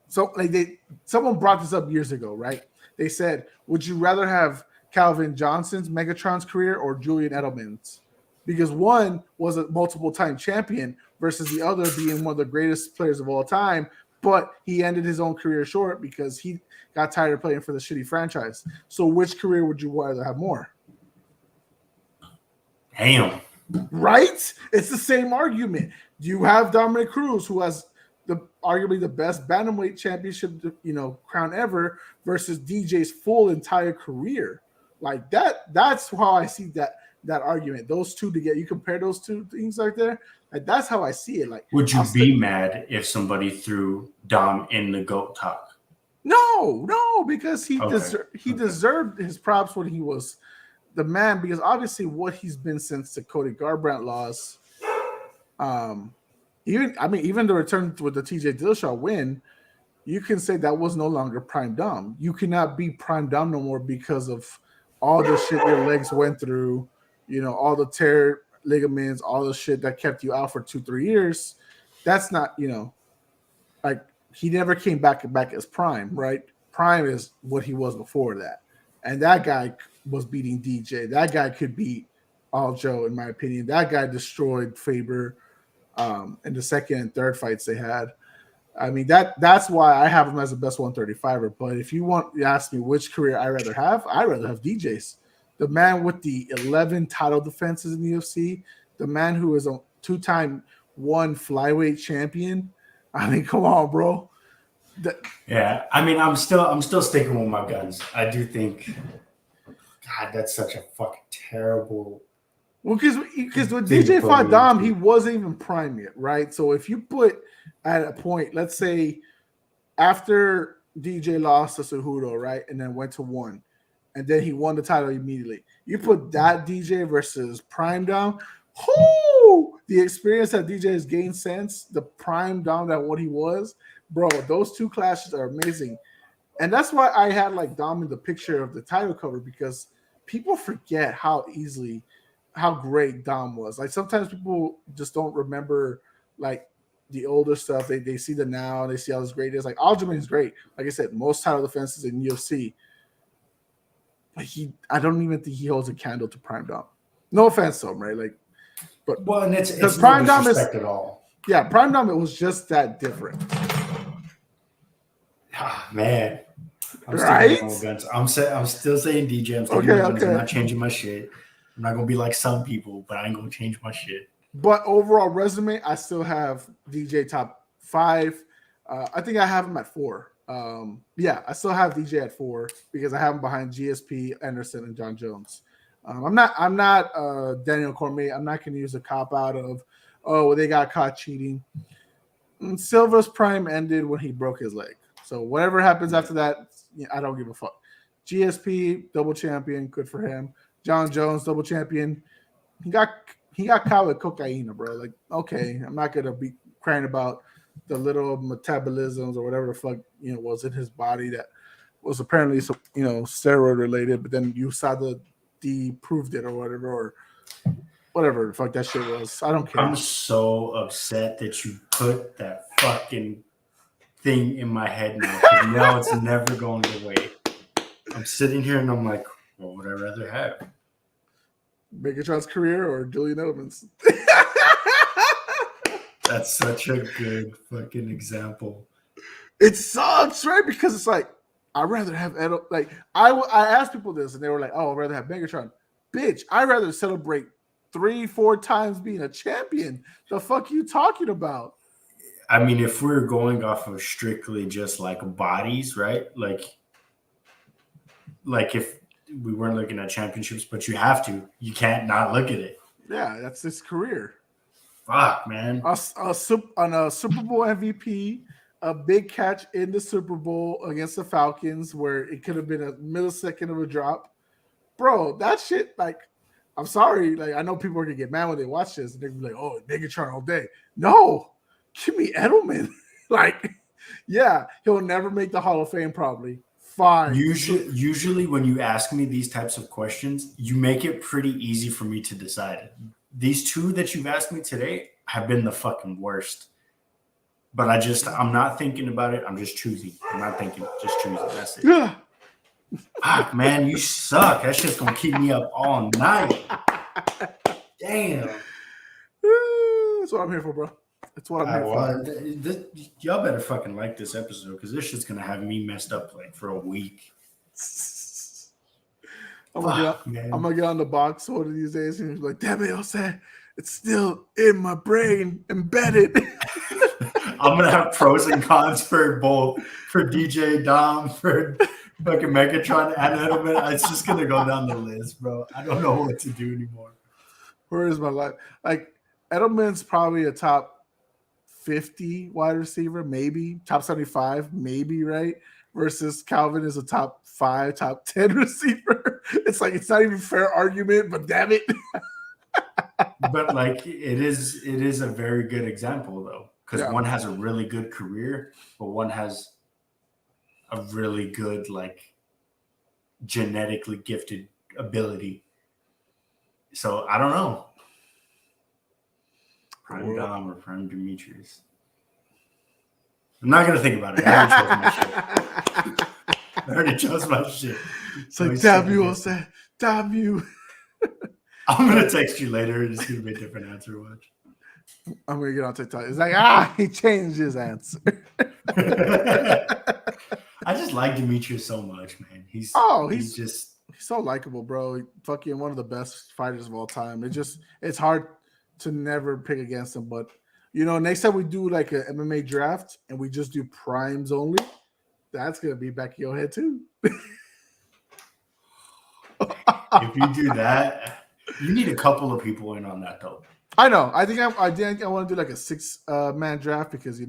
Someone brought this up years ago, right? They said, would you rather have Calvin Johnson's Megatron's career or Julian Edelman's? Because one was a multiple-time champion versus the other being one of the greatest players of all time, but he ended his own career short because he got tired of playing for the shitty franchise. So which career would you rather have more? Damn. Right? It's the same argument. You have Dominic Cruz, who has arguably the best bantamweight championship, crown ever, versus DJ's full entire career. Like that. That's how I see that argument. Those two together, you compare those two things like there. Like that's how I see it. Like, would you be mad if somebody threw Dom in the GOAT talk? No, because he deserved his props when he was the man. Because obviously, what he's been since the Cody Garbrandt loss. Even the return with the TJ Dillashaw win, you can say that was no longer prime Dom. You cannot be prime Dom no more because of all the shit your legs went through, all the tear ligaments, all the shit that kept you out for 2-3 years. That's not, like he never came back as prime, right? Prime is what he was before that. And that guy was beating DJ. That guy could beat Aljo, in my opinion. That guy destroyed Faber. In the second and third fights they had. I mean, that's why I have him as the best 135er. But if you ask me which career I'd rather have DJ's. The man with the 11 title defenses in the UFC, the man who is a 2-time one flyweight champion. I mean, come on, bro. Yeah, I mean, I'm still sticking with my guns. I do think, God, that's such a fucking terrible. Well, because when DJ fought Dom, he wasn't even prime yet, right? So if you put at a point, let's say after DJ lost to Cejudo, right, and then went to 1, and then he won the title immediately, you put that DJ versus prime Dom, the experience that DJ has gained since the prime Dom that what he was, bro, those two clashes are amazing. And that's why I had like Dom in the picture of the title cover, because people forget how great Dom was. Like sometimes people just don't remember like the older stuff. They see the now, they see how this great is. Like Aljamain's great. Like I said, most title defenses in UFC. Like I don't even think he holds a candle to prime Dom. No offense to him, right? Like, but and it's prime no Dom is at all. Yeah, prime Dom, it was just that different. Ah, man. I'm still saying DJ. I'm sticking with guns. I'm not changing my shit. I'm not gonna be like some people, but I ain't gonna change my shit. But overall resume, I still have DJ top 5. I think I have him at 4. I still have DJ at 4 because I have him behind GSP, Anderson, and John Jones. I'm not Daniel Cormier. I'm not going to use a cop out of, oh, they got caught cheating. Silva's prime ended when he broke his leg. So whatever happens after that, I don't give a fuck. GSP double champion, good for him. John Jones double champion. He got caught with cocaine, bro. Like, okay, I'm not gonna be crying about the little metabolisms or whatever the fuck was in his body that was apparently steroid related, but then USADA proved it or whatever the fuck that shit was. I don't care. I'm so upset that you put that fucking thing in my head now, because now it's never going away. I'm sitting here and I'm like, what would I rather have? Megatron's career or Julian Edelman's? That's such a good fucking example. It sucks, right? Because it's like, I'd rather have like I asked people this and they were like, oh, I'd rather have Megatron. Bitch, I'd rather celebrate 3-4 times being a champion. The fuck you talking about? I mean, if we're going off of strictly just like bodies, right? Like if we weren't looking at championships, but you have to. You can't not look at it. Yeah, that's his career. Fuck, man. On a Super Bowl MVP, a big catch in the Super Bowl against the Falcons where it could have been a millisecond of a drop. Bro, that shit, like, I'm sorry. Like, I know people are going to get mad when they watch this. And they're going to be like, oh, Megatron all day. No, give me Edelman. Like, yeah, he'll never make the Hall of Fame probably. Fine. Usually when you ask me these types of questions, you make it pretty easy for me to decide. These two that you've asked me today have been the fucking worst. But I'm not thinking about it. I'm just choosing. I'm not thinking, just choosing. That's it. Yeah. Fuck, man, you suck. That shit's going to keep me up all night. Damn. That's what I'm here for, bro. That's what I'm here for. Y'all better fucking like this episode because this shit's going to have me messed up like for a week. I'm gonna get on the box one of these days and be like, damn it, Jose, it's still in my brain, embedded. I'm gonna have pros and cons for both, for DJ Dom, for fucking Megatron and Edelman. It's just gonna go down the list, bro. I don't know what to do anymore. Where is my life? Like, Edelman's probably a top 50 wide receiver, maybe top 75, maybe, right? Versus Calvin is a top 5, top 10 receiver. It's like, it's not even a fair argument, but damn it. But like, it is a very good example though, because one has a really good career, but one has a really good, like, genetically gifted ability. So I don't know. Prime Dom or Prime Demetrius. I'm not gonna think about it. I already chose my shit. It's like, damn you, Jose. Damn you. I'm gonna text you later. It's gonna be a different answer. Watch. I'm gonna get on TikTok. It's like, he changed his answer. I just like Demetrius so much, man. He's so likable, bro. Fucking one of the best fighters of all time. It's hard to never pick against him, but next time we do like an MMA draft and we just do primes only, that's gonna be back in your head too. If you do that, you need a couple of people in on that though. I know. I think I want to do like a 6-man draft because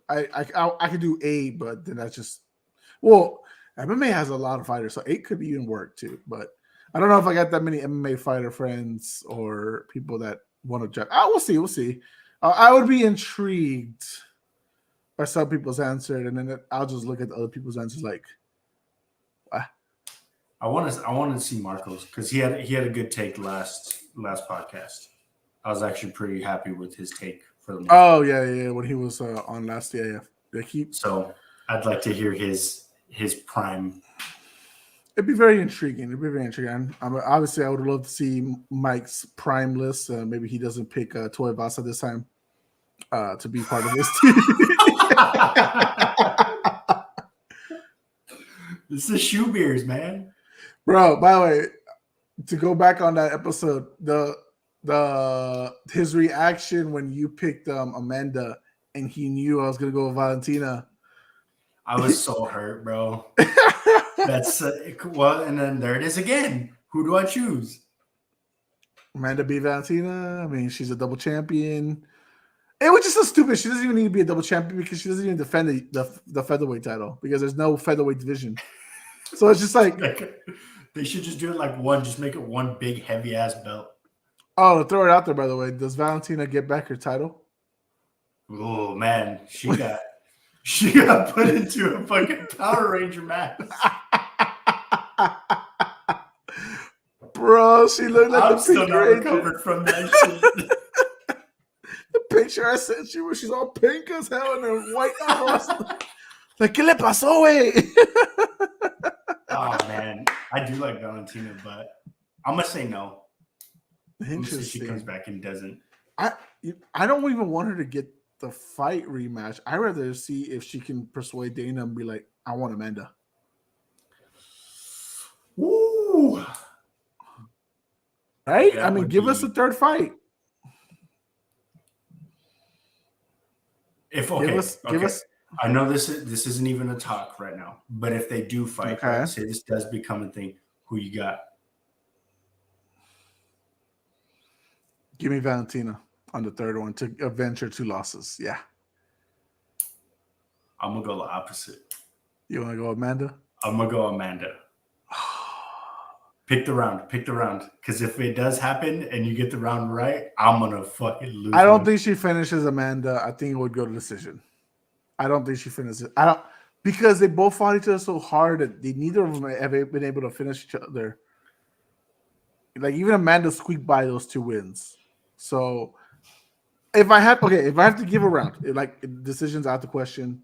I could do 8, but then that's just MMA has a lot of fighters, so 8 could even work too. But I don't know if I got that many MMA fighter friends or people that want to draft. We'll see. We'll see. I would be intrigued by some people's answer, and then I'll just look at the other people's answers like, what? I want to see Marcos because he had a good take last podcast. I was actually pretty happy with his take for the movie. Oh yeah, when he was on last year. So I'd like to hear his prime. It'd be very intriguing. Obviously, I would love to see Mike's prime list. Maybe he doesn't pick Toy Vasa this time to be part of this team. This is Shoe Beers, man. Bro, by the way, to go back on that episode, his reaction when you picked Amanda and he knew I was gonna go with Valentina. I was so hurt, bro. That's and then there it is again. Who do I choose? Amanda B. Valentina. I mean, she's a double champion. It was just so stupid. She doesn't even need to be a double champion because she doesn't even defend the featherweight title because there's no featherweight division. So it's just like they should just do it like one. Just make it one big heavy ass belt. Oh, to throw it out there, by the way, does Valentina get back her title? Oh man, she got put into a fucking Power Ranger match. Bro, she looked like I'm the still Pink not Ranger. recovered from that shit. The picture I sent you where she's all pink as hell and her white arms. Like, ¿qué le pasó, güey? Oh man, I do like Valentina, but I'm gonna say no. Interesting. She comes back and doesn't. I don't even want her to get the fight rematch. I'd rather see if she can persuade Dana and be like, I want Amanda. Woo! Right? I mean, give us a third fight. Give us. I know this isn't even a talk right now, but if they do fight, right, say this does become a thing, who you got? Give me Valentina on the third one to avenge her 2 losses. Yeah. I'm going to go the opposite. You want to go Amanda? I'm going to go Amanda. Pick the round. Because if it does happen and you get the round right, I'm going to fucking lose. I don't think she finishes Amanda. I think it would go to decision. I don't think she finishes. Because they both fought each other so hard that neither of them have been able to finish each other. Like even Amanda squeaked by those 2 wins. So if I have to give a round, like decisions out the question,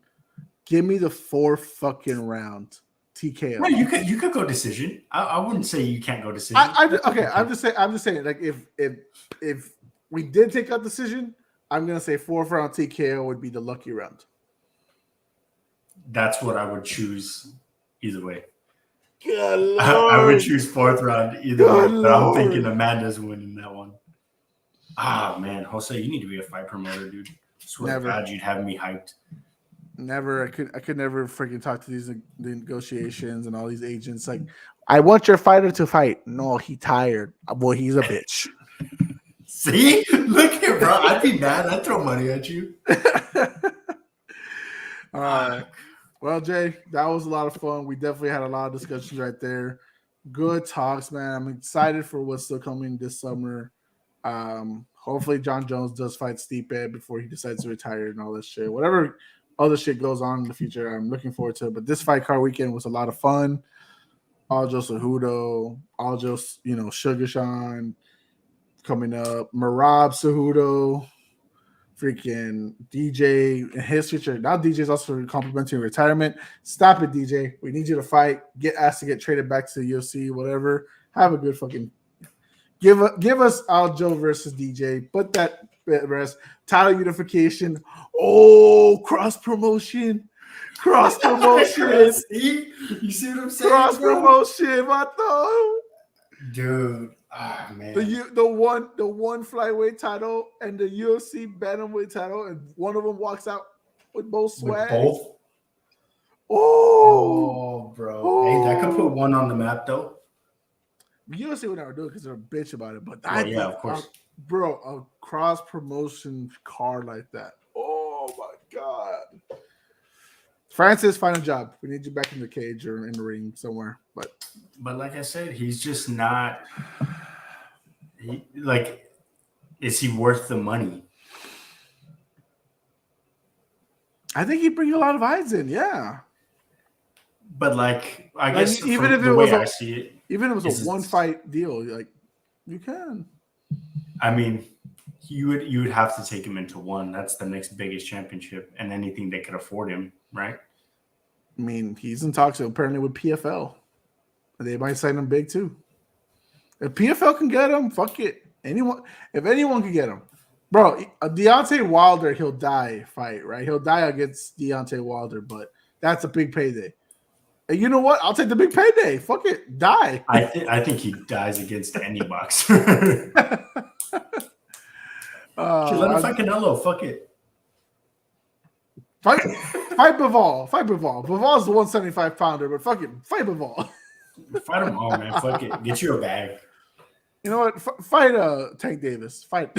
give me the 4th fucking round TKO. No, you could go decision. I wouldn't say you can't go decision. I'm just saying. Like if we did take out decision, I'm gonna say 4th round TKO would be the lucky round. That's what I would choose either way. Good Lord. I would choose 4th round either way, but I'm thinking Amanda's winning that one. Ah, man, Jose, you need to be a fight promoter, dude. Swear to God, you'd have me hyped. Never. I could never freaking talk to these negotiations and all these agents. Like, I want your fighter to fight. No, he tired. Boy, he's a bitch. See? Look here, bro. I'd be mad. I'd throw money at you. All right. Well, Jay, that was a lot of fun. We definitely had a lot of discussions right there. Good talks, man. I'm excited for what's still coming this summer. Hopefully John Jones does fight Stipe before he decides to retire and all this shit. Whatever other shit goes on in the future, I'm looking forward to it. But this fight card weekend was a lot of fun. Aljo Cejudo, Aljo, Sugar Sean coming up. Marab Cejudo, freaking DJ in his future. Now DJ's also complimenting retirement. Stop it, DJ. We need you to fight. Get asked to get traded back to the UFC, whatever. Have a good fucking give us Aljo versus DJ. Put that rest. Title unification. Oh, cross promotion. You see what I'm saying? Cross promotion, Vato. Dude. Oh, man. The one flyweight title and the UFC bantamweight title, and one of them walks out with both swag. With both? Oh, bro. Oh. Hey, that could put one on the map, though. UFC would never do it because they're a bitch about it. But yeah, of course. Bro, a cross promotion card like that. Oh, my God. Francis, find a job. We need you back in the cage or in the ring somewhere. But like I said, he's just not. Is he worth the money? I think he'd bring a lot of eyes in, yeah. But I guess even if it was even if it was a one fight deal, you can. I mean, you would have to take him into one. That's the next biggest championship, and anything that could afford him, right? I mean, he's in talks apparently with PFL. They might sign him big too. If PFL can get him, fuck it. If anyone can get him, bro. Deontay Wilder, he'll die fight, right? He'll die against Deontay Wilder, but that's a big payday. And you know what? I'll take the big payday. Fuck it, die. I think he dies against any boxer. Let him fight Canelo. Fuck it. Fight Bivol. Bivol's the 175 pounder, but fuck it, fight Bivol. Fight them all, man. Fuck it. Get you a bag. You know what? Fight Tank Davis. Fight.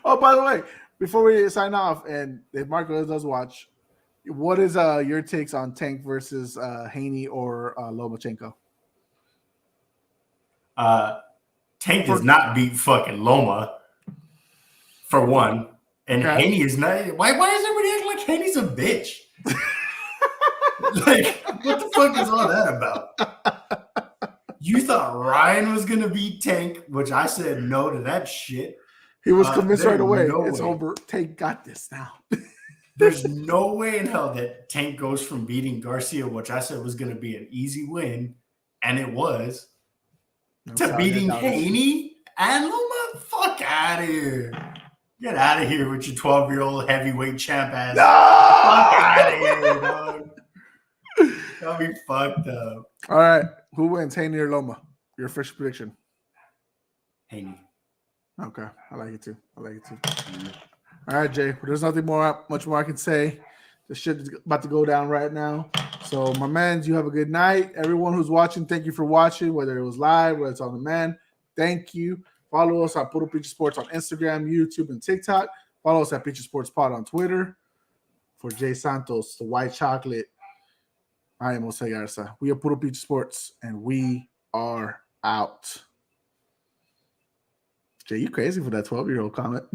Oh, by the way, before we sign off, and if Marco does watch, what is your takes on Tank versus Haney or Lomachenko? Tank does not beat fucking Loma, for one. And Okay. Haney is not. Why is everybody acting like Haney's a bitch? Like, what the fuck is all that about? You thought Ryan was going to beat Tank, which I said no to that shit. He was convinced right away. No it's way. over. Tank got this now. There's no way in hell that Tank goes from beating Garcia, which I said was going to be an easy win, and it was, to beating Haney and Loma. Fuck out of here. Get out of here with your 12-year-old heavyweight champ ass. No! Fuck out of here, dog. That'll be fucked up. All right. Who wins, Haney or Loma? Your official prediction. Haney. Okay. I like it too. All right, Jay. There's nothing much more I can say. The shit is about to go down right now. So, my man, you have a good night. Everyone who's watching, thank you for watching, whether it was live, whether it's on demand. Thank you. Follow us at Puro Pinche Sports on Instagram, YouTube, and TikTok. Follow us at Pinche Sports Pod on Twitter. For Jay Santos, the white chocolate, I am Jose Garza. We are Puro Pinche Sports, and we are out. Jay, you crazy for that 12-year-old comment.